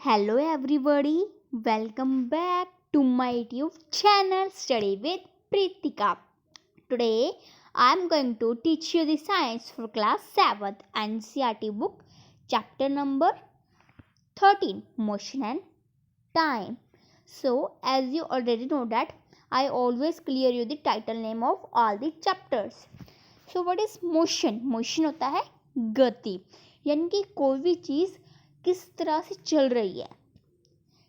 Hello everybody, welcome back to my YouTube channel Study with Pritika. Today I am going to teach you the science for class 7th NCERT book chapter number 13 motion and time. So as you already know that I always clear you the title name of all the chapters. So what is motion? Motion होता है गति, यानी कि कोई भी चीज़ किस तरह से चल रही है.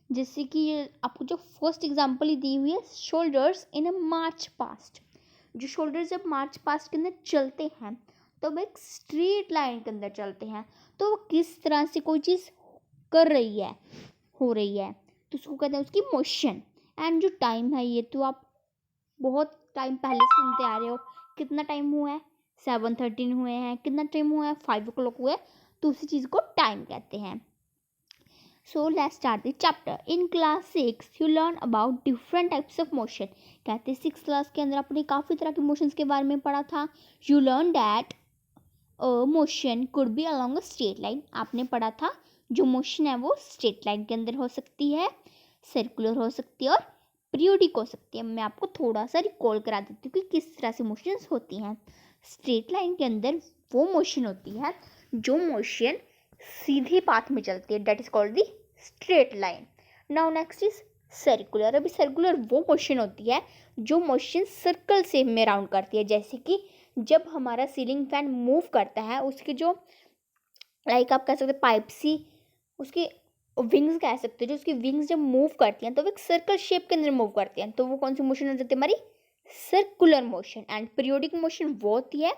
जैसे कि ये आपको जो फर्स्ट एग्जांपल ही दी हुई है, शोल्डर्स इन अ मार्च पास्ट. जो शोल्डर्स जब मार्च पास्ट के अंदर चलते हैं तो वो एक स्ट्रेट लाइन के अंदर चलते हैं. तो वो किस तरह से कोई चीज़ कर रही है, हो रही है, तो उसको कहते हैं उसकी मोशन. एंड जो टाइम है ये तो आप बहुत टाइम पहले सुनते आ रहे हो. कितना टाइम हुआ है? 7:13 हुए हैं. कितना टाइम हुआ है? 5 o'clock हुआ है. तो उसी चीज़ को टाइम कहते हैं. So let's start the chapter. In class 6 you learn about different types of motion. कहते 6 क्लास के अंदर आपने काफ़ी तरह के मोशंस के बारे में पढ़ा था. You learn that a motion could be along a straight line. आपने पढ़ा था जो मोशन है वो स्ट्रेट लाइन के अंदर हो सकती है, सर्कुलर हो सकती है और पीरियोडिक हो सकती है. मैं आपको थोड़ा सा रिकॉल करा देती हूँ कि किस तरह से मोशंस होती हैं. स्ट्रेट लाइन के अंदर वो मोशन होती है जो मोशन सीधे पाथ में चलती है, that is called the straight line. Now next is circular. अभी सर्कुलर वो मोशन होती है जो मोशन सर्कल से में राउंड करती है. जैसे कि जब हमारा सीलिंग फैन मूव करता है, उसके जो लाइक आप कह सकते पाइप सी, उसकी विंग्स कह सकते हो, जो उसकी विंग्स जब मूव करती हैं तो वो एक सर्कल शेप के अंदर मूव करती हैं. तो वो कौन सी मोशन हो जाती है? हमारी circular motion. And periodic motion वो होती है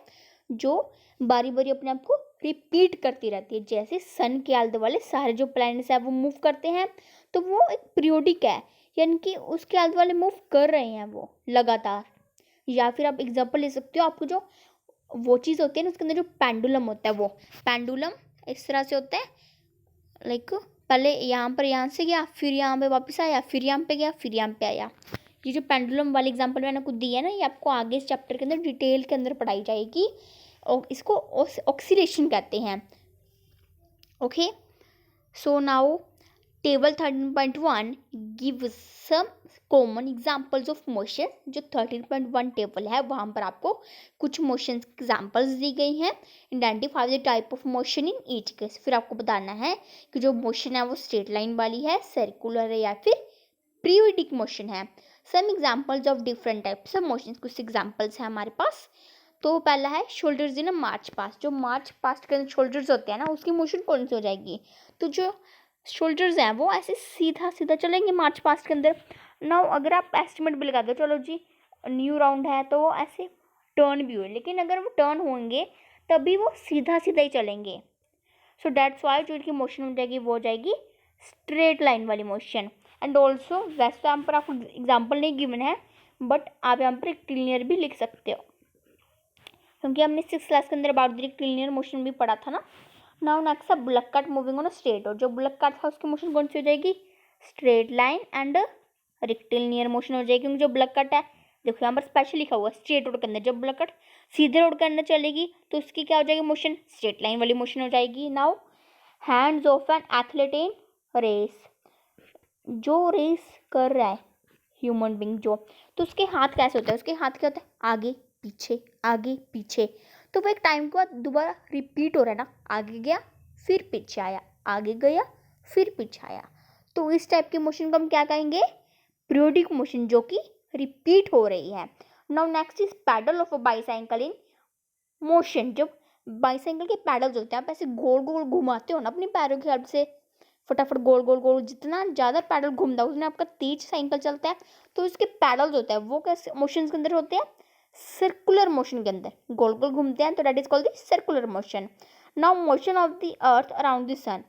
जो बारी बारी अपने आप को रिपीट करती रहती है. जैसे सन के आले वाले सारे जो प्लैनेट्स हैं वो मूव करते हैं, तो वो एक पीरियोडिक है, यानी कि उसके आले वाले मूव कर रहे हैं वो लगातार. या फिर आप एग्जांपल ले सकते हो, आपको जो वो चीज़ होती है ना, उसके अंदर जो पेंडुलम होता है, वो पेंडुलम इस तरह से होता है, लाइक पहले यहाँ से गया, फिर यहाँ पे वापस आया, फिर यहाँ पे गया, फिर यहाँ पे आया. ये जो पेंडुलम वाली एग्जांपल मैंने कुछ दी है ना, ये आपको आगे इस चैप्टर के अंदर डिटेल के अंदर पढ़ाई जाएगी. और इसको ऑक्सीलेशन कहते हैं. Okay, so now table 13.1 gives some common examples of motion. जो 13.1 टेबल है वहाँ पर आपको कुछ मोशन एग्जांपल्स दी गई हैं. Identify the type of motion in each case. फिर आपको बताना है कि जो मोशन है वो स्ट्रेट लाइन वाली है, सर्कुलर है या फिर पीरियोडिक मोशन है. Some examples of different types of motion. कुछ एग्जांपल्स हैं हमारे पास. तो पहला है शोल्डर्स इन अ मार्च पास्ट. जो मार्च पास्ट के अंदर शोल्डर्स होते हैं ना, उसकी मोशन कौन सी हो जाएगी? तो जो शोल्डर्स हैं वो ऐसे सीधा सीधा चलेंगे मार्च पास्ट के अंदर. नाउ अगर आप एस्टिमेट भी लगा दो, चलो जी न्यू राउंड है तो वो ऐसे टर्न भी हुए, लेकिन अगर वो टर्न होंगे तभी वो सीधा सीधा ही चलेंगे. सो दैट्स वाई जो इनकी मोशन हो जाएगी वो हो जाएगी स्ट्रेट लाइन वाली मोशन. एंड ऑल्सो वैसे तो यहाँ पर आपको एग्जाम्पल नहीं गिवन है, बट आप यहाँ पर एक क्लियर भी लिख सकते हो, क्योंकि हमने 6 क्लास के अंदर अबाउट द रेक्टिलिनियर मोशन भी पढ़ा था ना. नाउ नेक्स्ट है bullock cart moving on a straight. और जो बुलक कार्ट था उसकी मोशन कौन सी हो जाएगी? Straight line and rectilinear motion हो जाएगी. क्योंकि जो बुलक कार्ट है, देखो यहाँ पर स्पेशल लिखा हुआ है स्ट्रेट रोड के अंदर. जब बुलक कार्ट सीधे रोड के अंदर चलेगी तो उसकी क्या हो जाएगी मोशन? स्ट्रेट लाइन वाली मोशन हो जाएगी. Now hands of an athlete in race. जो रेस कर रहा है ह्यूमन बींग जो, तो उसके हाथ कैसे होता है? उसके हाथ क्या होता है? आगे पीछे, आगे पीछे. तो वो एक टाइम के बाद दोबारा रिपीट हो रहा है ना, आगे गया फिर पीछे आया, आगे गया फिर पीछे आया. तो इस टाइप के मोशन को हम क्या कहेंगे? पीरियोडिक मोशन, जो कि रिपीट हो रही है. Now next is pedal of a bicycle in motion. जब बाईसाइकिल के पैडल्स होते हैं, आप ऐसे गोल गोल घुमाते हो ना अपने पैरों की हेल्प से, फटाफट गोल गोल गोल, जितना ज़्यादा पैडल घूमता है उतना आपका तेज साइकिल चलता है. तो इसके पैडल्स होते हैं वो कैसे मोशन के अंदर होते हैं? सर्कुलर मोशन के अंदर गोल गोल घूमते हैं, तो that is called the circular motion. Now motion of the earth around the sun.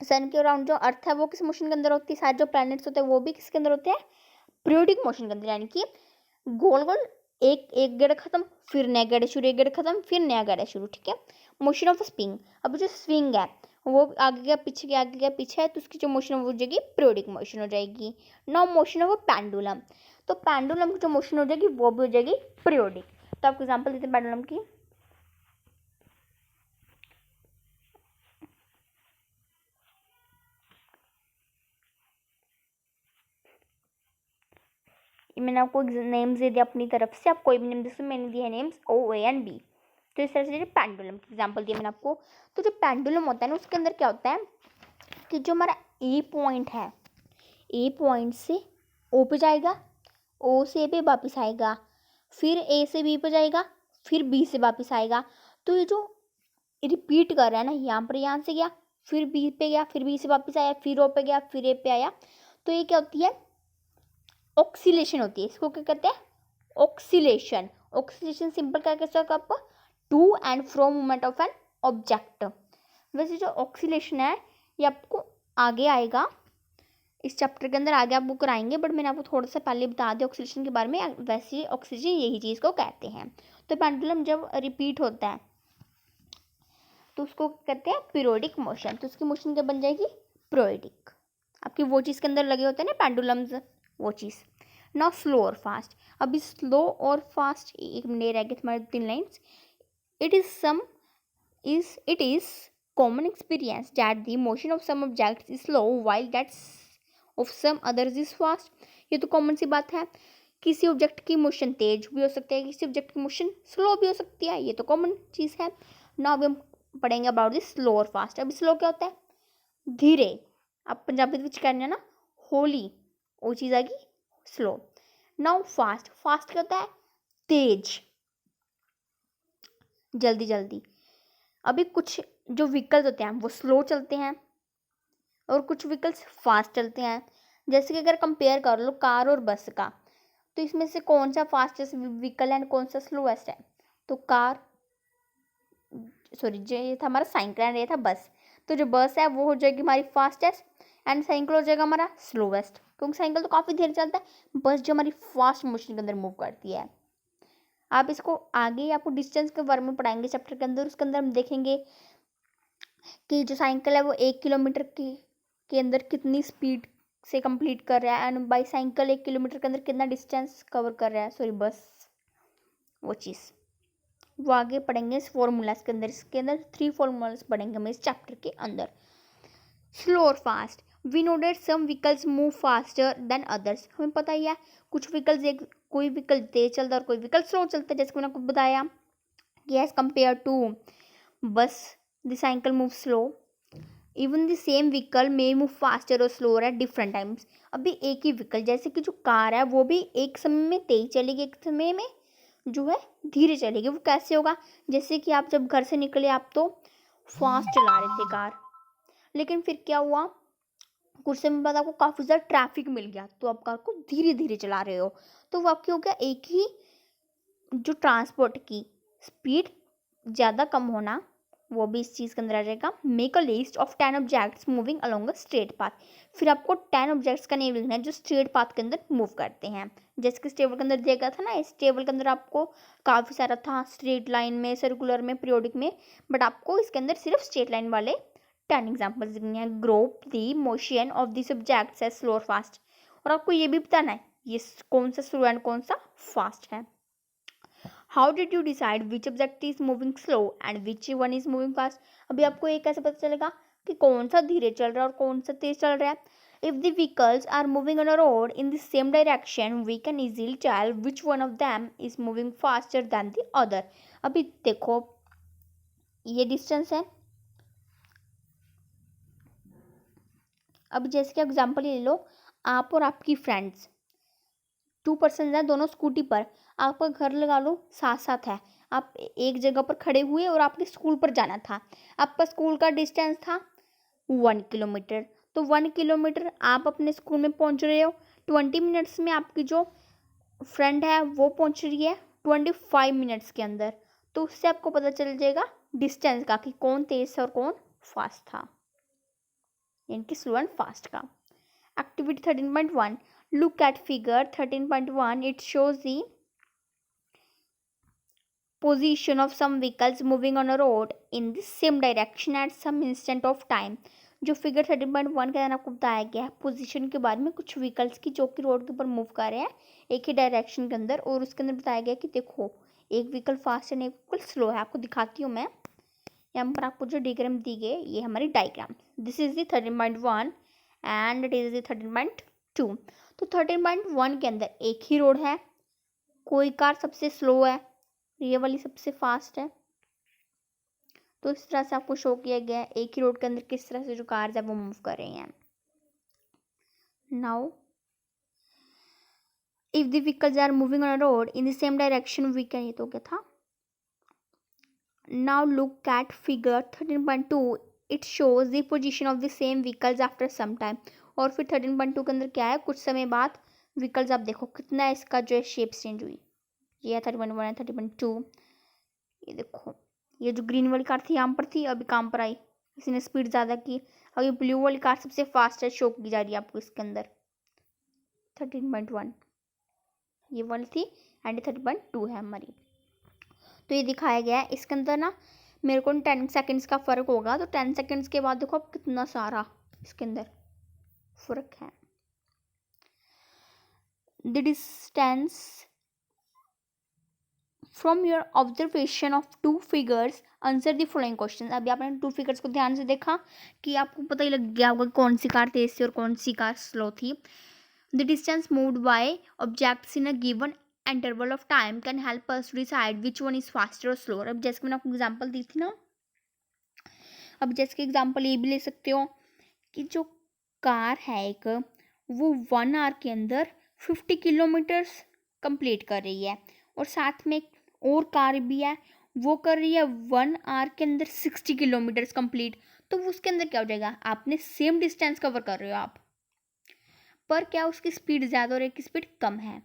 Sun के अराउंड जो अर्थ है वो किस मोशन के अंदर होती है? सारे जो प्लैनेट्स होते हैं वो भी किसके अंदर होते हैं? पीरियोडिक मोशन के अंदर. यानी कि गोल गोल एक एक गेड़ खत्म, फिर नया गेड़ शुरू, एक गेड़ खत्म फिर नया गेड़ शुरू. ठीक है. Motion of the swing. अब जो स्विंग है वो आगे गया पीछे गया, आगे गया पीछे है, तो उसकी जो मोशन हो जाएगी पीरियोडिक मोशन हो जाएगी. Now motion of a pendulum. तो पेंडुलम की जो मोशन हो जाएगी वो भी हो जाएगी पीरियोडिक. तो आपको एग्जांपल देते हैं पेंडुलम की. मैंने आपको नेम्स दे दिया अपनी तरफ से, आप कोई भी नेम जैसे मैंने दिया है names O A and B। तो इस तरह से पेंडुलम की एग्जाम्पल दिया मैंने आपको। तो जो पेंडुलम होता है ना उसके अंदर क्या होता है कि जो हमारा ए पॉइंट है, ए पॉइंट से ओ पे जाएगा, ओ से ए पे वापस आएगा, फिर ए से बी पे जाएगा, फिर बी से वापस आएगा। तो ये जो रिपीट कर रहा है ना, यहाँ से गया, फिर बी पे गया, फिर बी से वापस आया, फिर ओ पे गया, फिर ए पे आया। तो ये क्या होती है, ऑक्सीलेशन होती है। इसको क्या कहते हैं, ऑक्सीलेशन। ऑक्सीलेशन सिंपल क्या कह सकते हो आप, to and fro movement of an object. वैसे जो ऑक्सीलेशन है ये आपको आगे आएगा, इस चैप्टर के अंदर आगे आपको कराएंगे, बट मैंने आपको थोड़ा सा पहले बता दिया ऑक्सीलेशन के बारे में। वैसे ऑक्सीजन यही चीज़ को कहते हैं। तो पेंडुलम जब रिपीट होता है तो उसको कहते हैं पीरियोडिक मोशन। तो उसकी मोशन क्या बन जाएगी, पीरियोडिक। आपकी वो चीज़ के अंदर लगे होते हैं ना पेंडुलम्स, वो चीज़। नाउ स्लो और फास्ट। अभी स्लो और फास्ट एक मिनट रह गए तुम्हारे 3 lines. It is common experience that the motion of some objects is slow while that of some others is fast। ये तो कॉमन सी बात है, किसी ऑब्जेक्ट की मोशन तेज भी हो सकती है, किसी ऑब्जेक्ट की मोशन स्लो भी हो सकती है, ये तो कॉमन चीज़ है ना। अभी हम पढ़ेंगे अबाउट दिस स्लो और फास्ट। अभी स्लो क्या होता है, धीरे। आप पंजाबी ਵਿੱਚ कहना ना होली, वो चीज़ आएगी स्लो। नाउ फास्ट, फास्ट क्या होता है, तेज, जल्दी जल्दी। अभी कुछ जो व्हीकल्स होते हैं वो स्लो चलते हैं और कुछ व्हीकल्स फास्ट चलते हैं। जैसे कि अगर कंपेयर कर लो कार और बस का, तो इसमें से कौन सा फास्टेस्ट व्हीकल है, कौन सा स्लोएस्ट है। तो कार, सॉरी जो ये था हमारा साइकिल एंड ये था बस। तो जो बस है वो हो जाएगी हमारी फास्टेस्ट एंड साइकिल हो जाएगा हमारा स्लोवेस्ट, क्योंकि साइकिल तो काफ़ी धीरे चलता है, बस जो हमारी फास्ट मोशन के अंदर मूव करती है। आप इसको आगे आपको डिस्टेंस के बारे में पढ़ाएंगे चैप्टर के अंदर। उसके अंदर हम देखेंगे कि जो साइकिल है वो 1 किलोमीटर के अंदर कितनी स्पीड से कंप्लीट कर रहा है, एंड बाई साइकिल 1 किलोमीटर के अंदर कितना डिस्टेंस कवर कर रहा है, सॉरी बस, वो चीज़ वो आगे पढ़ेंगे इस फॉर्मूलाज के अंदर। इसके अंदर 3 फॉर्मूलाज पढ़ेंगे हम इस चैप्टर के अंदर। स्लो और fast, we know that some vehicles move faster than others. हमें पता ही है कुछ व्हीकल्स, कोई व्हीकल तेज चलता है और कोई व्हीकल स्लो चलता है। जैसे मैंने आपको बताया कि एज कम्पेयर टू बस the cycle move slow, even the same vehicle may move faster और स्लोअर एट डिफरेंट टाइम्स। अभी एक ही व्हीकल जैसे कि जो कार है वो भी एक समय में तेज चलेगी, एक समय में जो है धीरे चलेगी। वो कैसे होगा, जैसे कि आप जब घर से निकले आप तो फास्ट चला रहे थे कार, लेकिन फिर क्या हुआ, कुछ समय बाद आपको काफ़ी ज़्यादा ट्रैफिक मिल गया तो आप कार को धीरे धीरे चला रहे हो। तो वो आपकी हो गया एक ही जो ट्रांसपोर्ट की स्पीड ज़्यादा कम होना, वो भी इस चीज़ के अंदर आ जाएगा। Make a list of 10 objects moving along a straight path. फिर आपको 10 ऑब्जेक्ट्स का नेम लिखना है जो स्ट्रेट पाथ के अंदर मूव करते हैं। जैसे कि इस टेबल के अंदर दिया गया था ना, इस टेबल के अंदर आपको काफ़ी सारा था, स्ट्रेट लाइन में, सर्कुलर में, पीरियोडिक में, बट आपको इसके अंदर सिर्फ स्ट्रेट लाइन वाले 10 एग्जाम्पल्स लिखने हैं। Group the motion of this objects as slow और फास्ट। और आपको ये भी बताना है ये कौन सा स्लो एंड कौन सा फास्ट है। How did you decide which object is moving slow and which one is moving fast. अभी आपको ये कैसे पता चलेगा कि कौन सा धीरे चल रहा है और कौन सा तेज चल रहा है। If the vehicles are moving on a road in the same direction we can easily tell which one of them is moving faster than the other. अभी देखो ये डिस्टेंस है, अब जैसे कि एग्जाम्पल ले लो, आप और आपकी फ्रेंड्स 2 पर्सन हैं दोनों स्कूटी पर, आपका घर लगा लो साथ साथ है, आप एक जगह पर खड़े हुए और आपके स्कूल पर जाना था। आपका स्कूल का डिस्टेंस था 1 किलोमीटर। तो 1 किलोमीटर आप अपने स्कूल में पहुंच रहे हो 20 मिनट्स में, आपकी जो फ्रेंड है वो पहुंच रही है 25 मिनट्स के अंदर। तो उससे आपको पता चल जाएगा डिस्टेंस का कि कौन तेज था और कौन फास्ट था, यानी कि स्लो एंड फास्ट का। Activity 13.1, look at figure 13.1. It shows the position of some vehicles moving on a road in the same direction at some instant of time. जो फिगर 13.1 के अंदर आपको बताया गया है पोजीशन के बारे में, कुछ व्हीकल्स की जो कि रोड के ऊपर मूव कर रहे हैं एक ही डायरेक्शन के अंदर, और उसके अंदर बताया गया कि देखो एक व्हीकल फास्ट है, एक व्हीकल स्लो है। आपको दिखाती हूँ मैं, यहाँ पर आपको जो डायग्राम दी गई ये हमारी diagram. This is the 13.1 and it is the 13.2। तो 13.1 के अंदर एक ही रोड है, कोई कार सबसे स्लो है, ये वाली सबसे फास्ट है। तो इस तरह से आपको शो किया गया है एक ही रोड के अंदर किस तरह से जो कार्स है वो मूव कर रही हैं। Now if the vehicles are moving on a road in the same direction we can, ये तो क्या था। Now look at figure 13.2, it shows the position of the same vehicles after some time. और फिर 13.2 के अंदर क्या है, कुछ समय बाद व्हीकल्स आप देखो कितना इसका जो है शेप चेंज हुई। ये है 30.1 है, 30.2। ये देखो ये जो ग्रीन वाली कार थी यहाँ पर थी, अभी काम पर आई, इसने स्पीड ज़्यादा की। और ये ब्लू वाली कार सबसे फास्टेस्ट शो की जा रही है आपको इसके अंदर 13.1, ये वाली थी, एंड 30.2 है हमारी। तो ये दिखाया गया है इसके अंदर ना, मेरे को 10 सेकेंड्स का फ़र्क होगा, तो 10 सेकेंड्स के बाद देखो अब कितना सारा इसके अंदर फ़र्क है। The distance from your observation of two figures answer the following question. अभी आपने टू फिगर्स को ध्यान से देखा कि आपको पता ही लग गया होगा कौन सी कार तेज थी और कौन सी कार स्लो थी। The distance moved by objects in a given interval of time can help us to decide which one is faster और स्लोअर। अब जैसे मैंने आपको एग्जांपल दी थी ना, अब जैसे कि एग्जांपल ये भी ले सकते हो कि जो कार है एक, वो 1 आवर के अंदर 50 किलोमीटर्स कंप्लीट कर रही है, और साथ में एक और कार भी है वो कर रही है 1 आवर के अंदर 60 किलोमीटर्स कंप्लीट। तो उसके अंदर क्या हो जाएगा, आपने सेम डिस्टेंस कवर कर रहे हो आप, पर क्या उसकी स्पीड ज़्यादा और एक की स्पीड कम है।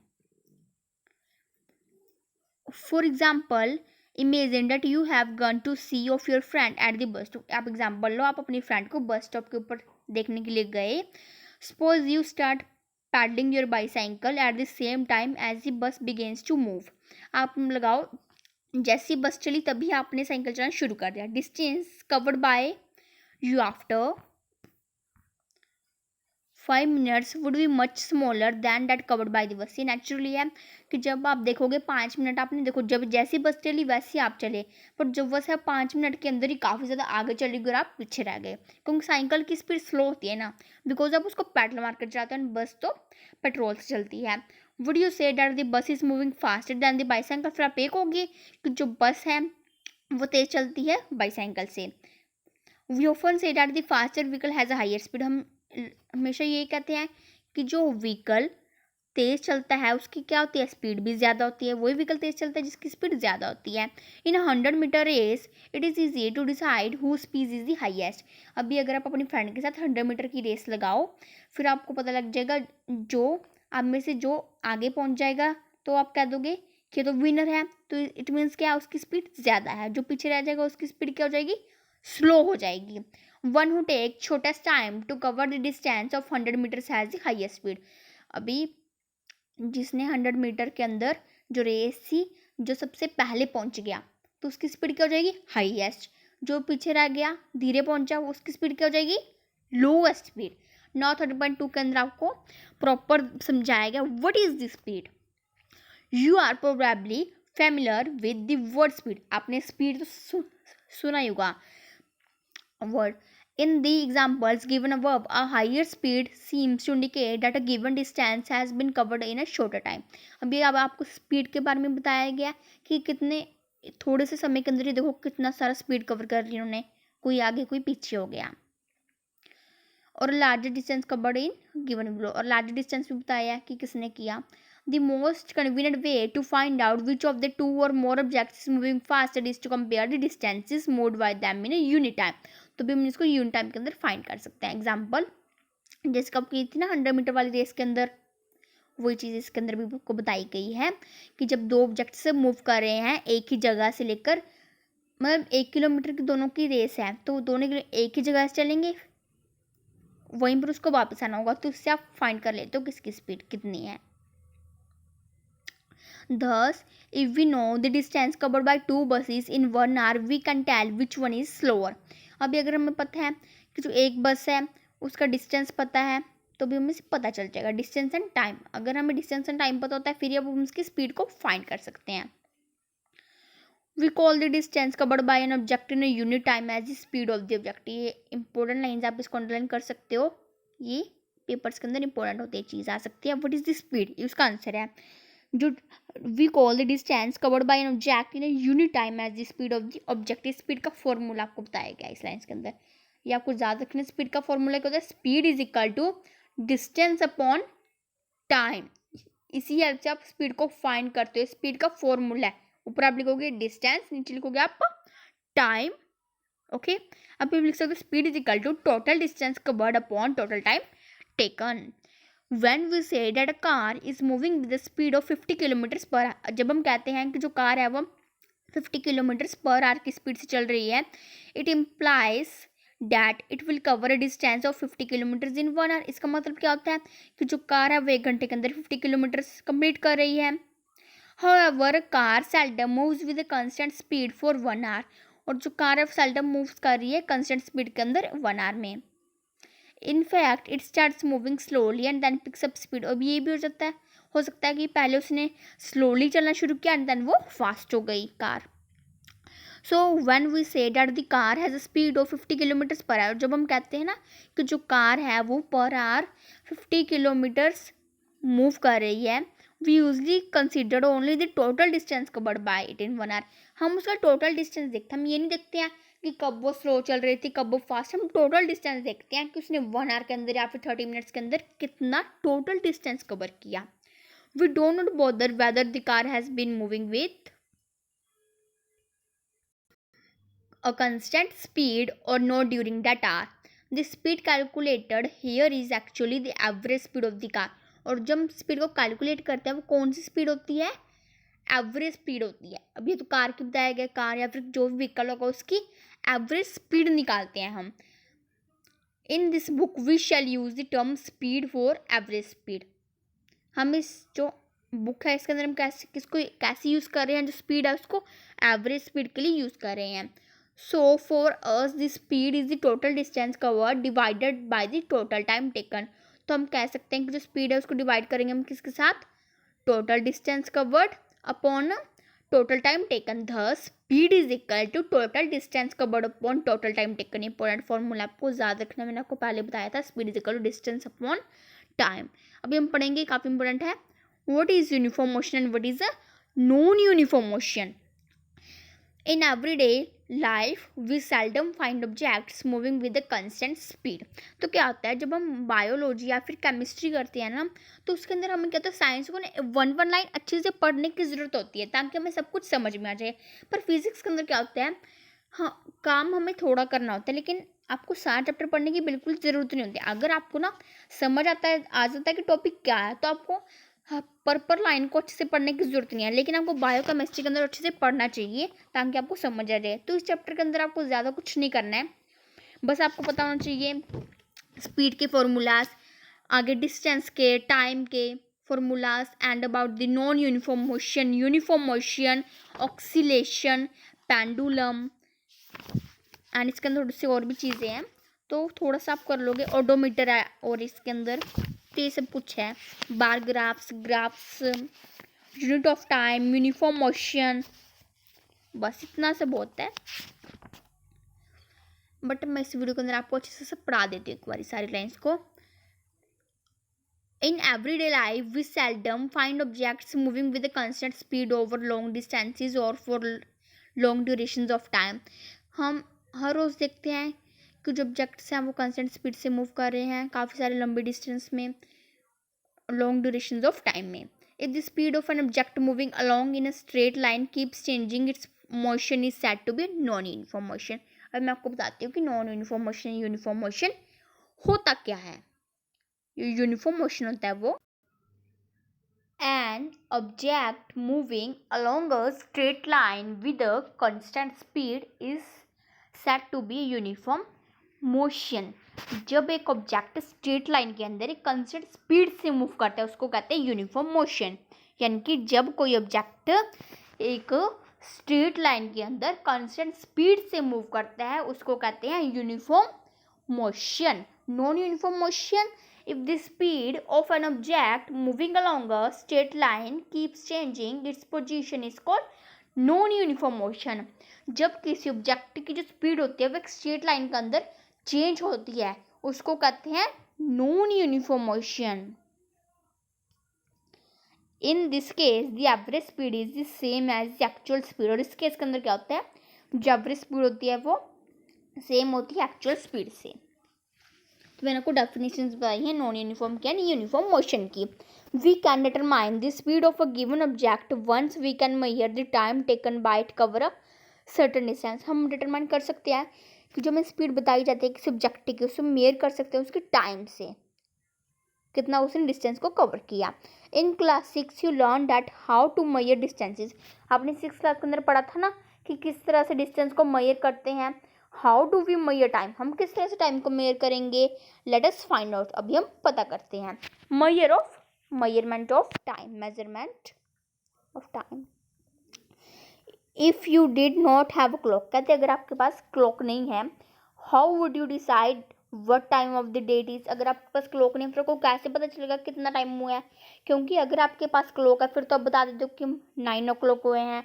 For example imagine that you have gone to see off your friend at the bus stop. आप एग्जाम्पल लो, आप अपनी फ्रेंड को बस स्टॉप के ऊपर देखने के लिए गए। Suppose you start pedalling your bicycle at the same time as the bus begins to move. आप लगाओ जैसी बस चली तभी आपने साइकिल चलाना शुरू कर दिया। Distance covered bye you after 5 minutes would be much smaller than that covered by the bus. ये नेचुरली है कि जब आप देखोगे 5 मिनट आपने देखो, जब जैसी बस चली वैसे आप चले, पर जब बस है 5 मिनट के अंदर ही काफ़ी ज़्यादा आगे चली गई और आप पीछे रह गए, क्योंकि साइकिल की स्पीड स्लो होती है ना, बिकॉज आप उसको पेडल मार कर चलाते हैं, बस तो पेट्रोल से चलती है। वुड यू से that the bus is moving faster than the bicycle. फिर आप एक होगी कि जो बस है वो तेज़ चलती है बाईसाइकिल से। We often see that the faster vehicle has a higher speed. हम हमेशा ये कहते हैं कि जो व्हीकल तेज़ चलता है उसकी क्या होती है, स्पीड भी ज़्यादा होती है। वही व्हीकल तेज़ चलता है जिसकी स्पीड ज़्यादा होती है। In 100 metre race it is easy to decide who speed is the highest. अभी अगर आप अपनी फ्रेंड के साथ 100 मीटर की रेस लगाओ, फिर आपको पता लग जाएगा जो आप में से जो आगे पहुंच जाएगा तो आप कह दोगे कि तो विनर है, तो इट मीन्स क्या, उसकी स्पीड ज़्यादा है। जो पीछे रह जाएगा उसकी स्पीड क्या हो जाएगी, स्लो हो जाएगी। One who take shortest time to cover the distance of 100 metres has the highest speed. अभी जिसने 100 मीटर के अंदर जो रेस थी, जो सबसे पहले पहुंच गया तो उसकी स्पीड क्या हो जाएगी, हाईएस्ट। जो पीछे रह गया धीरे पहुंचा उसकी स्पीड क्या हो जाएगी, लोएस्ट स्पीड। नाउ 30.2 के अंदर आपको प्रॉपर समझाया गया what is the speed. You are probably familiar with the word speed. आपने स्पीड तो सुना ही होगा word. In the examples given above, a higher speed seems to indicate that a given distance has been covered in a shorter time. अभी अब आपको speed के बारे में बताया गया कि कितने थोड़े से समय के अंदर ही देखो कितना सारा स्पीड कवर कर रही उन्होंने, कोई आगे कोई पीछे हो गया। और larger distance covered in given below, और लार्जर डिस्टेंस भी बताया कि किसने किया। The most convenient way to find out which of the two or more objects is moving faster is to compare the distances moved by them in a unit time. तो भी हम इसको unit time के अंदर find कर सकते हैं। Example जैसे कब की थी ना 100 मीटर वाली रेस के अंदर, वही चीज़ इसके अंदर भी आपको बताई गई है कि जब दो ऑब्जेक्ट से मूव कर रहे हैं एक ही जगह से लेकर, मतलब 1 किलोमीटर की दोनों की रेस है, तो दोनों एक ही जगह से चलेंगे, वहीं पर उसको वापस आना होगा, तो उससे आप फाइंड कर लेते हो किसकी स्पीड कितनी है। Thus, if we know the distance covered by two buses in 1 hour, we can tell which one is slower. अभी अगर हमें पता है कि जो एक बस है उसका डिस्टेंस पता है तो भी हमें पता चल जाएगा डिस्टेंस एंड टाइम। अगर हमें डिस्टेंस एंड टाइम पता होता है फिर अब हम उसकी स्पीड को फाइंड कर सकते हैं। We call the distance covered by an object in unit time as the speed of the object. ये इंपॉर्टेंट लाइन्स आप इसको अंडरलाइन कर सकते हो, ये पेपर्स के अंदर इंपॉर्टेंट होती है चीज़ आ सकती है. व्हाट इज द स्पीड, उसका आंसर है जो we call the distance covered by an object in unit time as the speed of the object. Speed का फॉर्मूला आपको बताया गया इस लाइन्स के अंदर. ये आपको याद रखना, स्पीड का फॉर्मूला क्या होता है, speed is equal to distance upon time. इसी हेल्प से आप स्पीड को फाइंड करते हो. स्पीड का फॉर्मूला है, ऊपर आप लिखोगे डिस्टेंस, नीचे लिखोगे आप टाइम. ओके, अब लिख सकते हो speed is equal to total distance covered upon total time taken. When we say that a car is moving with the speed of 50 kilometre per hour, जब हम कहते हैं कि जो कार है वो 50 किलोमीटर पर आवर की स्पीड से चल रही है, it implies that it will cover a distance of 50 kilometres in 1 hour. इसका मतलब क्या होता है कि जो कार है वो 1 घंटे के अंदर 50 किलोमीटर कंप्लीट कर रही है. However, car seldom moves with a constant speed for 1 hour. और जो कार है seldom moves कर रही है constant speed के अंदर 1 hour में. In fact, it starts moving slowly and then picks up speed. अब ये भी हो सकता है कि पहले उसने slowly चलना शुरू किया and then वो fast हो गई car. So when we say that the car has a speed of 50 kilometres per hour, जब हम कहते हैं ना कि जो कार है वो पर आवर 50 किलोमीटर्स मूव कर रही है, we usually consider only the total distance covered by it in 1 hour. हम उसका टोटल डिस्टेंस देखते हैं, हम ये नहीं देखते हैं कि कब वो स्लो चल रही थी कब वो फास्ट. हम टोटल डिस्टेंस देखते हैं कि उसने 1 आवर के अंदर या फिर 30 मिनट्स के अंदर कितना टोटल डिस्टेंस कवर किया. We don't not bother whether the car has been moving with a constant speed or not during that hour. The speed calculated here is actually the average speed of the car. और जब हम speed को calculate करते हैं वो कौन सी speed होती है, एवरेज स्पीड होती है. अब ये तो कार की बताया गया, कार या फिर जो भी व्हीकल होगा उसकी एवरेज स्पीड निकालते हैं हम. In this book we shall use the term speed for average speed. हम इस जो बुक है इसके अंदर हम कैसे यूज़ कर रहे हैं, जो स्पीड है उसको एवरेज स्पीड के लिए यूज़ कर रहे हैं. So for us the speed is the total distance covered divided by the total time taken. तो हम कह सकते हैं कि जो स्पीड है उसको डिवाइड करेंगे हम किसके साथ, total distance covered upon total time taken. Thus speed is equal to total distance covered upon total time taken. Important formula आपको याद रखना, मैंने आपको पहले बताया था, speed is equal to distance upon time. अभी हम पढ़ेंगे, काफ़ी इंपॉर्टेंट है, what is uniform motion and what is a non uniform motion. In everyday life we seldom find objects moving with a constant speed. तो क्या होता है जब हम बायोलॉजी या फिर केमिस्ट्री करते हैं ना, तो उसके अंदर हमें क्या होता है, साइंस को ना वन लाइन अच्छे से पढ़ने की ज़रूरत होती है ताकि हमें सब कुछ समझ में आ जाए. पर फिजिक्स के अंदर क्या होता है, हाँ काम हमें थोड़ा करना होता है लेकिन आपको सारा चैप्टर पढ़ने की बिल्कुल ज़रूरत नहीं होती. अगर आपको ना समझ आ जाता है कि टॉपिक क्या है तो आपको पर लाइन को अच्छे से पढ़ने की ज़रूरत नहीं है. लेकिन आपको बायो केमिस्ट्री के अंदर अच्छे से पढ़ना चाहिए ताकि आपको समझ आ जाए. तो इस चैप्टर के अंदर आपको ज़्यादा कुछ नहीं करना है, बस आपको पता होना चाहिए स्पीड के फॉर्मूलाज, आगे डिस्टेंस के, टाइम के formulas, and about the non uniform motion, uniform motion, oscillation, pendulum, and इसके अंदर थोड़ी सी और भी चीज़ें हैं तो थोड़ा सा आप कर लोगे. ओडोमीटर है और इसके अंदर तो ये सब कुछ है, बार graphs, unit of time, uniform motion, बस इतना से बहुत है. बट मैं इस वीडियो के अंदर आपको अच्छे से सब पढ़ा देती हूँ एक बार सारी लाइन्स को. In everyday life we seldom find objects moving with a constant speed over long distances और for long durations of time. हम हर रोज़ देखते हैं कि जो ऑब्जेक्ट्स हैं वो कांस्टेंट स्पीड से मूव कर रहे हैं काफ़ी सारे लंबे डिस्टेंस में, लॉन्ग ड्यूरेशंस ऑफ टाइम में. If the speed of an object moving along in a straight line keeps changing its motion is said to be non uniform motion. अब मैं आपको बताती हूँ कि non uniform motion, uniform motion होता क्या है. यूनिफॉर्म मोशन होता है वो an object moving along a straight line with a constant speed is said to be uniform motion. जब एक ऑब्जेक्ट स्ट्रेट लाइन के अंदर एक कंस्टेंट स्पीड से मूव करता है उसको कहते हैं यूनिफॉर्म मोशन. यानी कि जब कोई ऑब्जेक्ट एक स्ट्रेट लाइन के अंदर कंस्टेंट स्पीड से मूव करता है उसको कहते हैं uniform motion. Non uniform motion, if the speed of an object moving along a straight line keeps changing its position is called non-uniform motion. जब किसी ऑब्जेक्ट की जो स्पीड होती है वो एक स्ट्रेट लाइन के अंदर चेंज होती है उसको कहते हैं non uniform motion. In this case the average speed is the same as the actual speed. और इस केस के अंदर क्या होता है, जो एवरेज स्पीड होती है वो सेम होती है एक्चुअल स्पीड से। तो मैंने आपको डेफिनेशंस बताई हैं नॉन यूनिफॉर्म की एंड यूनिफॉर्म मोशन की। We can determine the speed of a given object once we can measure the time taken by it cover a certain distance. हम डिटरमाइन कर सकते हैं कि जो हमें स्पीड बताई जाती है किसी ऑब्जेक्ट की, उसको मेयर कर सकते हैं उसके टाइम से, कितना उसने डिस्टेंस को कवर किया। In class 6 you learn that how to measure distances. आपने 6 क्लास के अंदर पढ़ा था ना कि किस तरह से डिस्टेंस को मेजर करते हैं। How do we measure time, हम किस तरह से टाइम को मेजर करेंगे। लेट अस फाइंड आउट, अभी हम पता करते हैं। Measurement of time. If you did not have a clock, कहते अगर आपके पास क्लॉक नहीं है, how would you decide what time of the day it is. अगर आपके पास क्लॉक नहीं है फिर आपको कैसे पता चलेगा कितना टाइम हुआ है। क्योंकि अगर आपके पास क्लॉक है फिर तो आप बता देते हो कि 9 o'clock हुए हैं,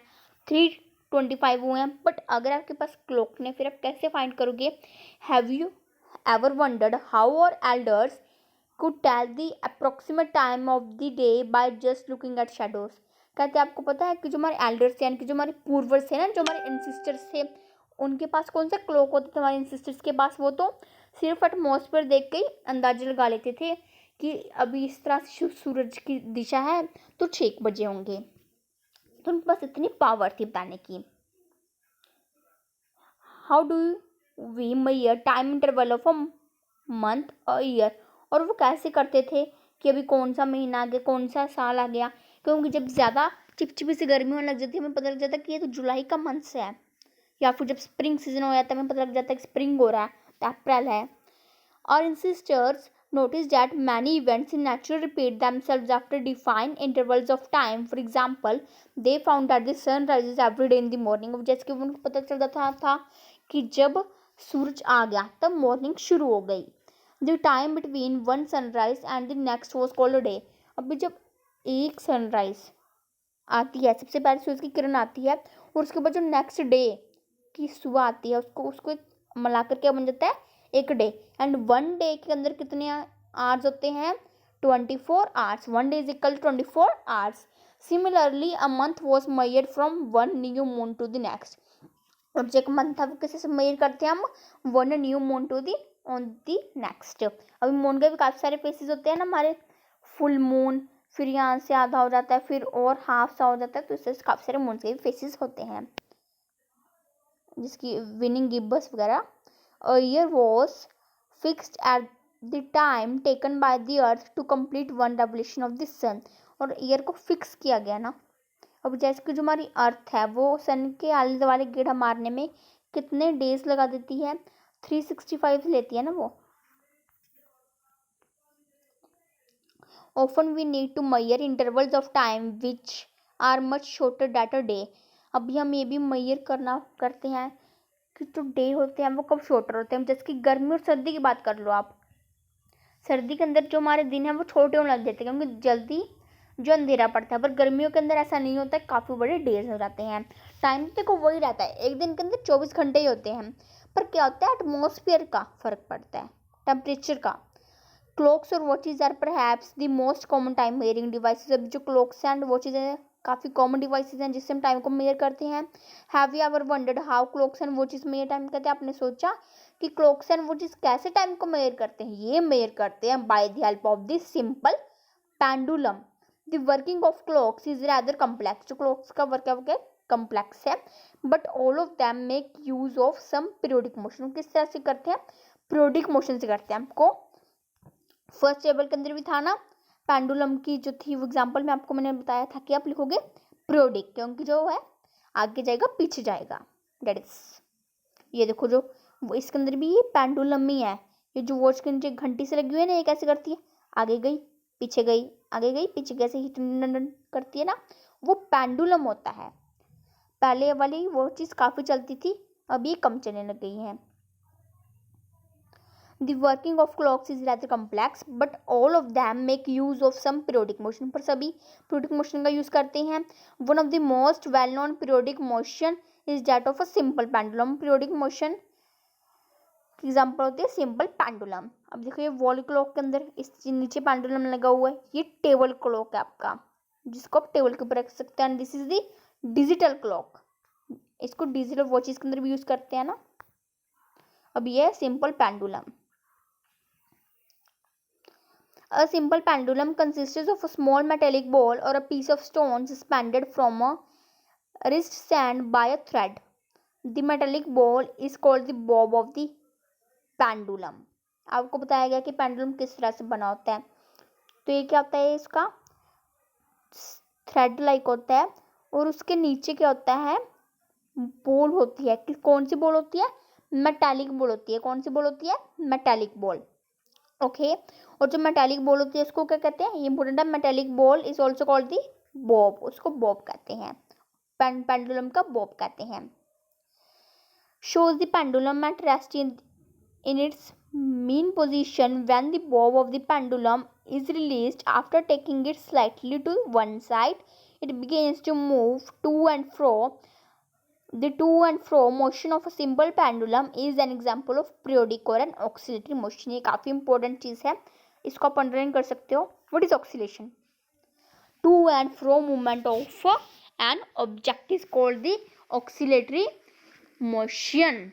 3:25 हुए हैं। बट अगर आपके पास क्लॉक नहीं फिर आप कैसे फाइंड करोगे। Have you ever wondered how our elders could tell the approximate time of the day by just looking at shadows। कहते आपको पता है कि जो हमारे एल्डर्स यानी कि जो हमारे पूर्वज थे ना, जो हमारे एंसेस्टर्स थे, उनके पास कौन सा क्लॉक होता था हमारे एंसेस्टर्स के पास। वो तो सिर्फ एटमॉस्फेयर देख के ही अंदाजा लगा लेते थे कि अभी इस तरह से सूरज की दिशा है तो 6 बजे होंगे। तो उनके पास इतनी पावर थी बताने की। How do we measure time interval of a month a year. और वो कैसे करते थे कि अभी कौन सा महीना आ गया, कौन सा साल आ गया। क्योंकि जब ज़्यादा चिपचिपी सी गर्मी होने लग जाती है हमें पता लग जाता है कि ये तो जुलाई का मंथ है। या फिर जब स्प्रिंग सीजन हो जाता है हमें पता लग जाता है कि स्प्रिंग हो रहा है, तो अप्रैल है। और sisters notice that many events in nature repeat themselves after defined intervals of time. For example, they found that the sun rises every day in the morning। जैसे कि उनको पता चल जाता था कि जब सूरज आ गया तब मॉर्निंग शुरू हो गई। The time between one sunrise and the next was called a day। अभी जब एक सनराइज आती है, सबसे पहले सूरज की किरण आती है और उसके बाद जो नेक्स्ट डे की सुबह आती है उसको मिलाकर क्या बन जाता है, एक डे। एंड वन डे के अंदर कितने आवर्स होते हैं, 24 hours. One day is equal 24 hours. Similarly a month was measured from one new moon to the next. और जो एक मंथ था वो किसी से मेजर करते हैं हम, one new moon to the on the next. अभी मून के भी काफ़ी सारे फेसेस होते हैं ना हमारे, फुल मून, फिर यहाँ से आधा हो जाता है, फिर और हाफ सा हो जाता है। तो इससे काफ़ी सारे मून के भी फेसेस होते हैं, जिसकी विनिंग गिब्बस वगैरह। A year was fixed at the time taken by the earth to complete one revolution of the sun. और ईयर को फिक्स किया गया ना। अब जैसे कि जो हमारी अर्थ है वो सन के आले वाले गेड़ा मारने में कितने डेज लगा देती है, 365 लेती है ना वो। Often we need to measure intervals of time which are much shorter that a day. अभी हम ये भी मेजर करते हैं कि जो डे होते हैं वो कब शॉर्टर होते हैं। जैसे कि गर्मी और सर्दी की बात कर लो आप, सर्दी के अंदर जो हमारे दिन हैं वो छोटे होने लग जाते हैं क्योंकि जल्दी जो अंधेरा पड़ता है। पर गर्मियों के अंदर ऐसा नहीं होता है, काफ़ी बड़े डेज हो जाते हैं। टाइम तो देखो वही रहता है, एक दिन के अंदर 24 घंटे ही होते हैं। पर क्या होता है, एटमॉस्फेयर का फ़र्क पड़ता है, टेम्परेचर का। क्लॉक्स और watches are perhaps the most common time measuring devices. अभी जो क्लॉक्स एंड वॉचेज हैं काफ़ी कॉमन डिवाइसेज हैं जिससे हम टाइम को मेजर करते हैं। Have you ever wondered how clocks and watches measure time. कहते हैं आपने सोचा कि क्लॉक्स एंड वॉचेज कैसे टाइम को मेजर करते हैं। ये मेजर करते हैं by the help of this simple pendulum. The working of clocks is rather complex. जो क्लॉक्स का वर्क है वो कम्प्लेक्स है, but all of them make use of some periodic motion. किस तरह से करते हैं, पीरियोडिक मोशन से करते हैं। हमको फर्स्ट टेबल के अंदर भी था ना पेंडुलम की जो थी वो एग्जांपल में आपको मैंने बताया था कि आप लिखोगे पीरियोडिक, क्योंकि जो है आगे जाएगा पीछे जाएगा। डेट इज ये देखो जो वो इसके अंदर भी ये पेंडुलम ही है। ये जो वॉच के नीचे घंटी से लगी हुई है ना, ये कैसे करती है, आगे गई पीछे गई, आगे गई पीछे, कैसे ही करती है ना, वो पेंडुलम होता है। पहले वाली वो चीज़ काफ़ी चलती थी, अब ये कम चलने लग गई है। The working of clocks is rather complex, but all of them make use of some periodic motion। पर सभी periodic motion का use करते हैं। One of the most well-known periodic motion is that of a simple pendulum। periodic motion example होती है simple pendulum. अब देखो ये वॉल क्लॉक के अंदर इस नीचे पेंडुलम लगा हुआ है, ये टेबल क्लॉक है आपका, जिसको आप टेबल के ऊपर रख सकते हैं। And this is the digital clock, इसको डिजिटल वॉचेस के अंदर भी यूज करते हैं ना। अब ये है simple pendulum. A simple pendulum consists of a small metallic ball or a piece of stone suspended from a wrist stand by a thread. The metallic ball is called the bob of the pendulum. आपको बताया गया कि pendulum किस तरह से बना होता है। तो ये क्या होता है, इसका थ्रेड लाइक होता है और उसके नीचे क्या होता है, बॉल होती है। कौन सी बॉल होती है, मेटालिक बॉल होती है। कौन सी बॉल होती है, मेटालिक बॉल। ओके और जो मेटालिक बॉल होती है उसको क्या कहते हैं, ये इंपॉर्टेंट है। Metallic ball is also called the Bob, उसको बॉब कहते हैं, पेंडुलम का बॉब कहते हैं। shows the pendulum at rest in its mean position when the bob of the pendulum is released. After taking it slightly to one side, it begins to move to and fro. The to and fro motion of a simple pendulum is an example of periodic or an oscillatory motion. ये काफी important चीज है, इसको आप underline कर सकते हो। What is oscillation, to and fro movement of an object is called the oscillatory motion.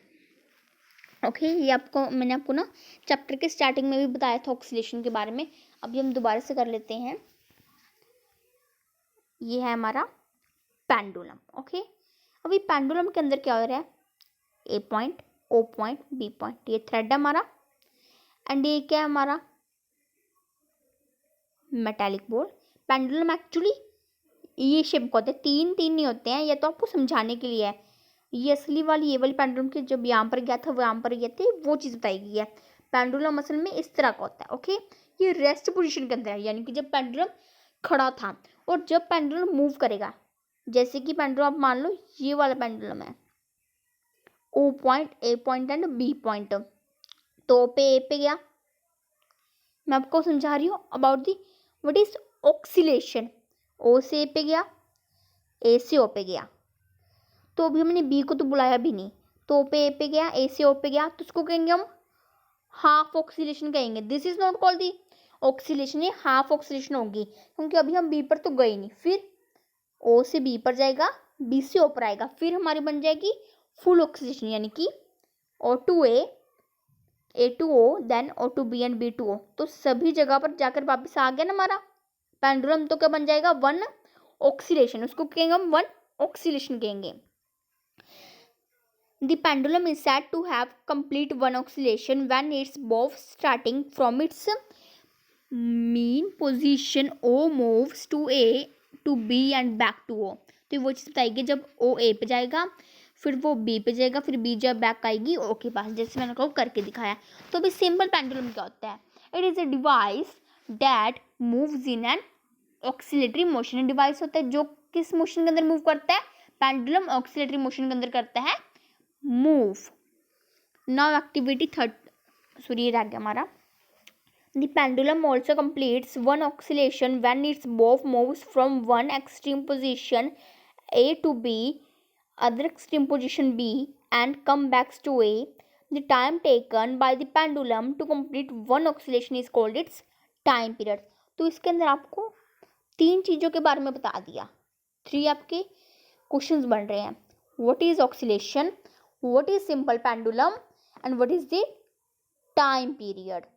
Okay ये आपको मैंने आपको ना चैप्टर के स्टार्टिंग में भी बताया था ऑक्सीलेशन के बारे में। अभी हम दोबारा से कर लेते हैं। ये है हमारा पेंडुलम। ओके अभी पेंडुलम के अंदर क्या हो रहा है, A point, O point, B point, ये थ्रेड है हमारा। एंड ये क्या है हमारा, मेटालिक बॉल। पेंडुलम एक्चुअली ये शेप का होता है, तीन तीन नहीं होते हैं, ये तो आपको समझाने के लिए है। ये असली वाली ये वाली पेंडुलम की जब यहाँ पर गया था वो यहाँ पर गए थे, वो चीज़ बताई गई है। पेंडुलम असल में इस तरह का होता है। ओके ये रेस्ट पोजीशन के अंदर है, यानी कि जब पेंडुलम खड़ा था और जब पेंडुलम मूव करेगा, जैसे कि पेंडुलम आप मान लो ये वाला पेंडुलम है, O point, A point and B point, तो पे ए पे गया। मैं आपको समझा रही हूँ about the what is oscillation. O से ए पे गया, ए से ओ पे गया, तो अभी हमने बी को तो बुलाया भी नहीं, तो ओ पे ए पे गया, ए से ओ पे गया, तो उसको कहेंगे हम हाफ ऑक्सीलेशन कहेंगे। This is not called the oscillation, ये हाफ ऑक्सीलेशन होगी क्योंकि अभी हम बी पर तो गए नहीं। फिर ओ से बी पर जाएगा, बी से ओ पर आएगा, फिर हमारी बन जाएगी फुल ऑक्सीलेशन, यानी कि O to A to O, then O to B and B to O. तो सभी जगह पर जाकर वापस आ गया ना हमारा पेंडुलम, तो क्या बन जाएगा, वन ऑक्सीलेशन, उसको कहेंगे हम वन ऑक्सीलेशन कहेंगे। The pendulum is said to have complete one oscillation when its bob starting from its mean position O moves to A to B and back to O। तो वो चीज़ बताएगी जब O A पे जाएगा, फिर वो B पे जाएगा, फिर B जब बैक आएगी O के पास, जैसे मैंने आपको करके दिखाया। तो अभी सिंपल पेंडुलम क्या होता है, it is a device that moves in an oscillatory motion. Device होता है जो किस मोशन के अंदर मूव करता है, पेंडुलम ऑक्सीलेटरी मोशन के अंदर करता है move. Now activity third, sorry ये रह गया हमारा। The pendulum also completes one oscillation when its bob moves from one extreme position A to B, other extreme position B, and come back to A. The time taken by the pendulum to complete one oscillation is called its time period. तो इसके अंदर आपको तीन चीज़ों के बारे में बता दिया, थ्री आपके क्वेश्चंस बन रहे हैं। What is oscillation? What is simple pendulum? And what is the time period?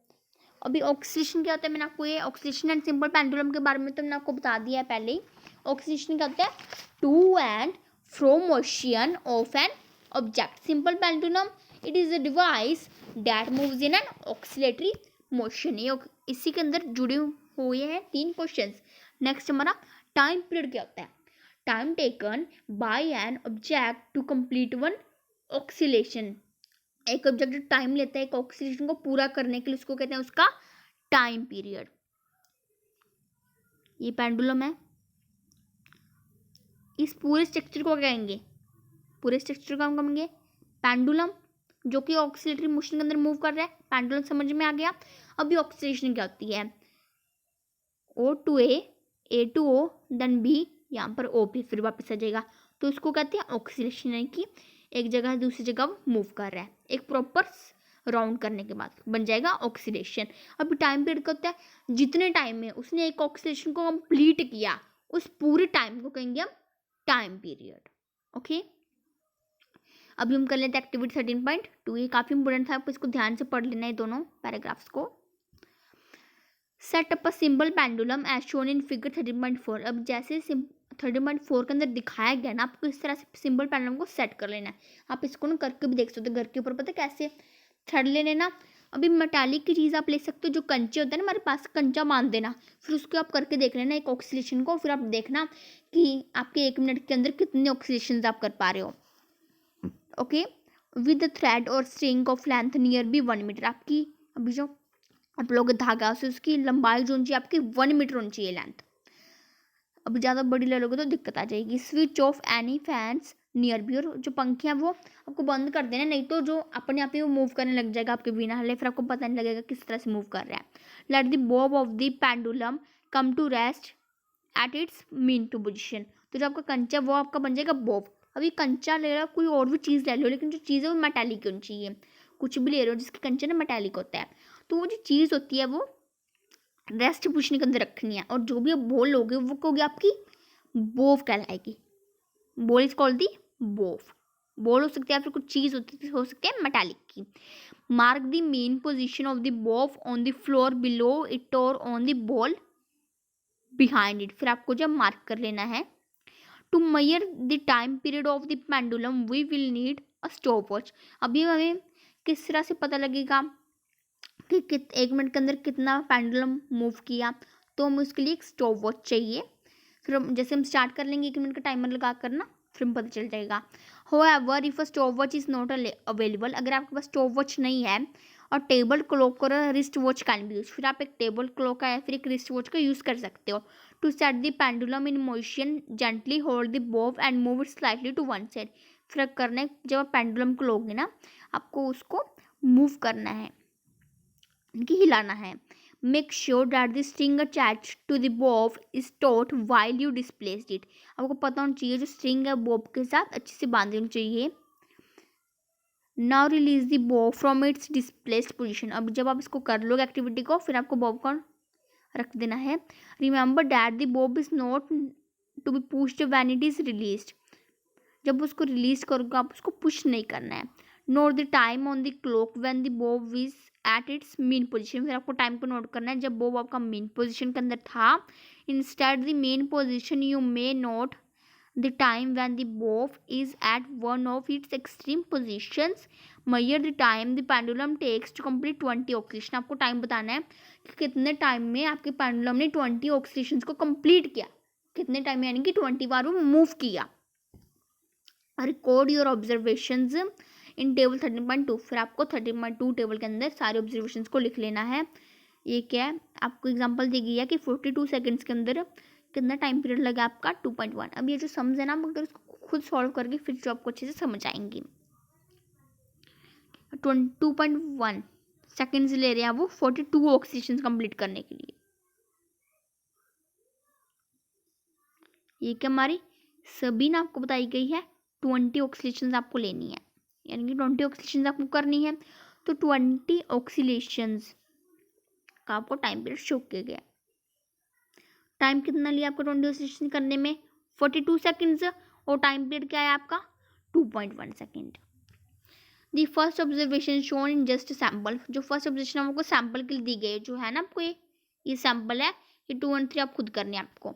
अभी ऑक्सीलेशन क्या होता है, मैंने आपको ये ऑक्सीलेशन एंड सिंपल पेंडुलम के बारे में तो मैंने आपको बता दिया है पहले ही। ऑक्सीलेशन क्या होता है, to and fro motion of an object. Simple pendulum it is a device that moves in an oscillatory motion. ये इसी के अंदर जुड़े हुए हैं तीन क्वेश्चंस। नेक्स्ट हमारा टाइम पीरियड क्या होता है, time taken by an object to complete one oscillation. एक ऑब्जेक्ट टाइम लेता है एक ऑक्सीलेशन को पूरा करने के लिए, उसको कहते हैं उसका टाइम पीरियड। ये पेंडुलम है, इस पूरे स्ट्रक्चर को क्या कहेंगे, पूरे स्ट्रक्चर को हम कहेंगे पेंडुलम, जो कि ऑक्सीलेटरी मोशन के अंदर मूव कर रहा है। पेंडुलम समझ में आ गया। अभी ऑक्सीलेशन क्या होती है, ओ to A to O, then B, यहाँ पर ओ पे फिर वापस आ जाएगा, तो उसको कहते हैं ऑक्सीलेशन, यानी कि एक जगह से दूसरी जगह मूव कर रहा है, एक प्रॉपर राउंड करने के बाद बन जाएगा ऑक्सीडेशन। अभी टाइम पीरियड क्या होता है, जितने टाइम में उसने एक ऑक्सीडेशन को कंप्लीट किया उस पूरे टाइम को कहेंगे हम टाइम पीरियड। ओके, अभी हम कर लेते हैं एक्टिविटी 13.2। ये काफी इंपॉर्टेंट था, आपको इसको ध्यान से पढ़ लेना है दोनों पैराग्राफ्स को। Set up a symbol pendulum as shown in figure 13.4। अब जैसे 13.4 के अंदर दिखाया गया ना, आपको इस तरह से सिंबल पेंडुलम को सेट कर लेना है। आप इसको ना करके भी देख सकते हो घर के ऊपर, पता है कैसे थ्रेड ले लेना। अभी मेटालिक की चीज़ आप ले सकते हो, जो कंचे होता है ना हमारे पास, कंचा बांध देना, फिर उसको आप करके देख लेना एक ऑक्सीडेशन को, फिर आप देखना कि आपके 1 मिनट के अंदर कितने ऑक्सीडेशन आप कर पा रहे हो। ओके, विद द थ्रेड और string of length nearby 1 metre. आपकी अभी जो आप लोग धागा से उसकी लंबाई जो होनी चाहिए आपकी 1 मीटर होनी चाहिए लेंथ। अभी ज़्यादा बड़ी ले लोगे तो दिक्कत आ जाएगी। Switch off any fans nearby, और जो पंखे हैं वो आपको बंद कर देना, नहीं तो जो अपने आप ही वो मूव करने लग जाएगा आपके बिना हिले, फिर आपको पता नहीं लगेगा किस तरह से मूव कर रहा है। Let the bob of the pendulum come to rest at its mean to position. तो जो आपका कंचा वो आपका बन जाएगा बॉब। अभी कंचा ले लो, कोई और भी चीज़ ले लो, लेकिन जो चीज़ है वो मेटालिक होनी चाहिए। कुछ भी ले रहे हो जिसके कंचा ना मेटालिक होता है, तो वो जो चीज़ होती है वो रेस्ट पोजिशन के अंदर रखनी है, और जो भी आप बोल लोगे वो कहोगे आपकी बोव कहलाएगी। बोल इज कॉल्ड दी बोव। बोल हो सकती है, फिर कुछ चीज़ हो सकती है मेटालिक की। Mark the mean position of the bob on the floor below it और on the ball behind it. फिर आपको जब मार्क कर लेना है। To measure the time period of the pendulum we will need a stopwatch. अभी हमें किस तरह से पता लगेगा कि 1 मिनट के अंदर कितना पेंडुलम मूव किया, तो हमें उसके लिए एक स्टॉप वॉच चाहिए। फिर हम जैसे हम स्टार्ट कर लेंगे 1 मिनट का टाइमर लगा कर ना, फिर हमें पता चल जाएगा। However if a stopwatch is not available, अगर आपके पास स्टॉप वॉच नहीं है और टेबल क्लॉक और wrist watch can be use, फिर आप एक टेबल क्लॉक का या फिर एक रिस्ट वॉच का यूज़ कर सकते हो। To set the pendulum in motion gently hold the bob and move it slightly to one side. फिर करना है, जब आप पेंडुलम को लोगे ना, आपको उसको मूव करना है, हिलाना है। Make sure that the string attached to the bob is taut while you displaced it. आपको पता होना चाहिए जो स्ट्रिंग है बॉब के साथ अच्छे से बांधनी होनी चाहिए। Now release the Bob from its displaced position. अब जब आप इसको कर लोगे एक्टिविटी को, फिर आपको बॉब को रख देना है। Remember that the bob is not to be pushed when it is released. जब उसको रिलीज करोगे आप उसको पुश नहीं करना है। Note the time on the clock when the bob is at its main position. फिर आपको टाइम को नोट करना है जब बॉब आपका मेन पोजीशन के अंदर था। Instead the mean position you may note the time when the bob is at one of its extreme positions. Measure the time the pendulum takes to complete 20 oscillation. आपको time बताना है कि कितने time में आपके पेंडुलम ने 20 oxidation को complete किया, कितने टाइम में, यानी कि 20 बार वो मूव किया। Record your observations in table 13.2। फिर आपको 13.2 टेबल के अंदर सारे ऑब्जर्वेशंस को लिख लेना है। ये क्या है, आपको एग्जांपल दी गई है कि 42 सेकंड्स के अंदर कितना टाइम पीरियड लगा आपका 2.1। अब ये जो सम्स है ना, अगर इसको खुद सॉल्व करके फिर जो आपको अच्छे से समझ आएंगी। 2.1 सेकंड्स ले रहे हैं वो 42 ऑक्सीडेशन कंप्लीट करने के लिए। ये क्या हमारी सभी ना आपको बताई गई है 20 ऑक्सीडेशन आपको लेनी है, यानी कि 20 ऑक्सीडेशन आपको करनी है। तो 20 ऑक्सीडेशन का आपको टाइम पीरियड शो किया गया। टाइम कितना लिया आपको 20 ऑक्सीडेशन करने में? 42 सेकंड्स। और टाइम पीरियड क्या है आपका? 2.1 second. The first observation shown in just sample. जो फर्स्ट ऑब्जर्वेशन आपको सैम्पल के लिए दी गई है, जो है ना आपको ये सैम्पल है, ये 2 और 3 आप खुद करने हैं आपको।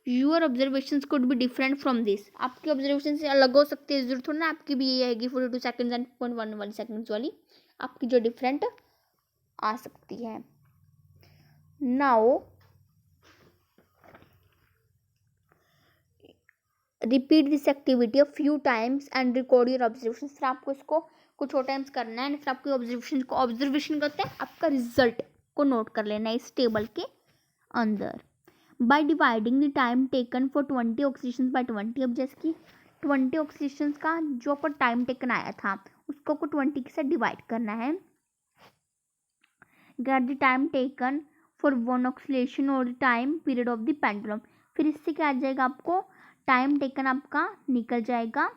Your observation could be different from this. आपकी ऑब्जर्वेशन से अलग हो सकती है, जरूरत थोड़ा ना आपकी भी ये आएगी 42 सेकंड्स एंड 0.11 सेकंड्स वाली, आपकी जो डिफरेंट आ सकती है। Now repeat this activity a few times and record your observation. फिर आपको इसको कुछ और टाइम्स करना है, फिर आपको ऑब्जर्वेशन करते हैं, आपका रिजल्ट को नोट कर लेना है इस टेबल के अंदर। By dividing the time taken for 20 oscillation by 20। अब जैसे कि 20 ऑक्सीडेशन का जो पर टाइम टेकन आया था उसको को 20 के साथ डिवाइड करना है। Get the time taken for 1 oxidation और the time period of the pendulum. फिर इससे क्या आ जाएगा, आपको टाइम टेकन आपका निकल जाएगा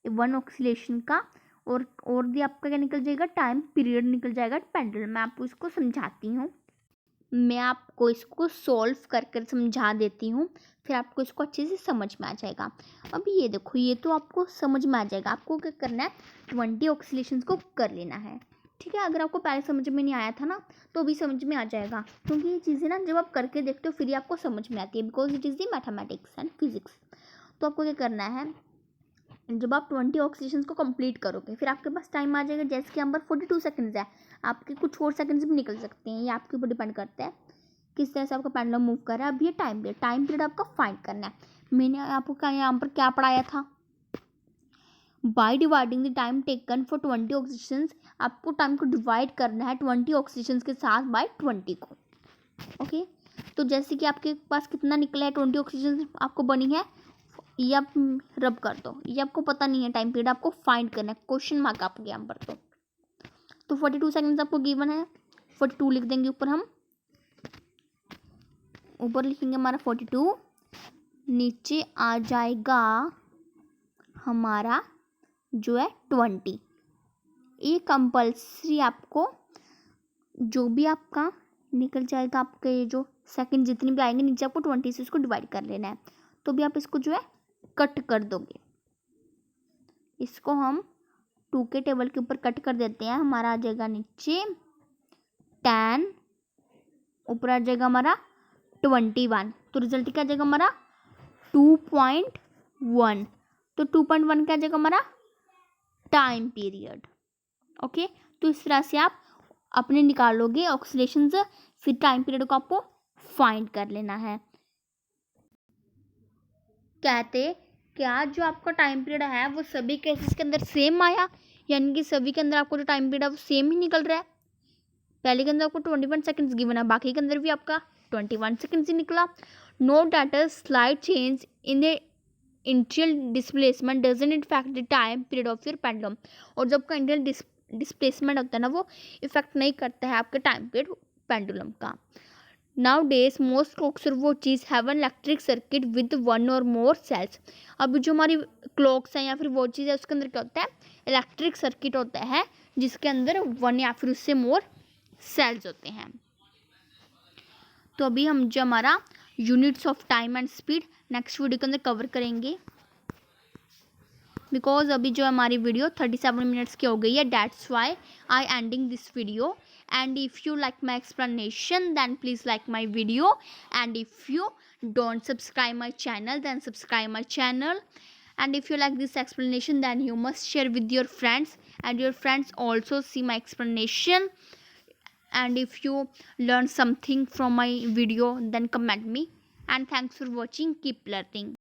1 ऑक्सीडेशन का और भी आपका क्या निकल जाएगा, टाइम पीरियड निकल जाएगा पेंडुलम। मैं आपको इसको समझाती हूँ, मैं आपको इसको सॉल्व कर कर समझा देती हूँ, फिर आपको इसको अच्छे से समझ में आ जाएगा। अब ये देखो, ये तो आपको समझ में आ जाएगा। आपको क्या करना है, 20 ऑक्सीलेशंस को कर लेना है, ठीक है। अगर आपको पहले समझ में नहीं आया था ना, तो अभी समझ में आ जाएगा, क्योंकि ये चीज़ें ना जब आप करके देखते हो फिर ही आपको समझ में आती है, because it is the mathematics and physics. तो आपको क्या करना है, जब आप 20 ऑक्सीलेशंस को कंप्लीट करोगे, फिर आपके पास टाइम आ जाएगा, जैसे कि यहाँ पर 42 सेकंड्स है, आपके कुछ और सेकंड्स भी निकल सकते हैं, ये आपके ऊपर डिपेंड करता है किस तरह से आपका पेंडुलम मूव कर रहा है। अब ये टाइम पीरियड आपका फाइंड करना है। मैंने आपको यहाँ पर क्या पढ़ाया था, bye dividing the time taken for 20 ऑक्सीलेशंस, आपको टाइम को डिवाइड करना है 20 ऑक्सीलेशंस के साथ बाय 20 को, ओके। तो जैसे कि आपके पास कितना निकला है, 20 ऑक्सीजन आपको बनी है, ये आप रब कर दो, ये आपको पता नहीं है टाइम पीरियड, आपको फाइंड करना है, क्वेश्चन मार्क आपके यहाँ पर। तो 42 सेकंड्स आपको गिवन है, 42 लिख देंगे ऊपर, हम ऊपर लिखेंगे हमारा 42, नीचे आ जाएगा हमारा जो है 20। ये कंपल्सरी आपको जो भी आपका निकल जाएगा, आपके जो सेकंड जितने भी आएंगे नीचे, आपको 20 से उसको डिवाइड कर लेना है। तो भी आप इसको जो है कट कर दोगे, इसको हम 2 के टेबल के ऊपर कट कर देते हैं, हमारा आ जाएगा नीचे 10, ऊपर आ जाएगा हमारा 21, तो रिजल्ट क्या आ जाएगा हमारा 2.1। तो 2.1 क्या आ जाएगा हमारा टाइम पीरियड, ओके। तो इस तरह से आप अपने निकालोगे ऑक्सीलेशंस, फिर टाइम पीरियड को आपको फाइंड कर लेना है। कहते क्या जो आपका टाइम पीरियड है वो सभी केसेस के अंदर सेम आया, यानी कि सभी के अंदर आपको जो टाइम पीरियड है वो सेम ही निकल रहा है। पहले के अंदर आपको 21 सेकंड्स गिवन है, बाकी के अंदर भी आपका 21 सेकंड्स ही निकला। Note that a slight change in the initial displacement doesn't affect the time period of your pendulum. और जब का इंटियल डिस्प्लेसमेंट होता है ना, वो इफेक्ट नहीं करता है आपके टाइम पीरियड पेंडुलम का। Nowadays most clock watches have an electric circuit with one or more cells। अब जो हमारी क्लॉक्स हैं या फिर वॉचेज है, उसके अंदर क्या होता है, इलेक्ट्रिक सर्किट होता है, जिसके अंदर 1 या फिर उससे मोर सेल्स होते हैं। तो अभी हम जो हमारा units of time and speed next video के अंदर कवर करेंगे, बिकॉज अभी जो हमारी वीडियो 37 मिनट्स की हो गई है, that's why I ending this video. And if you like my explanation, then please like my video, and if you don't subscribe my channel, then subscribe my channel. And if you like this explanation, then you must share with your friends, and your friends also see my explanation. And if you learn something from my video, then comment me. And thanks for watching, keep learning.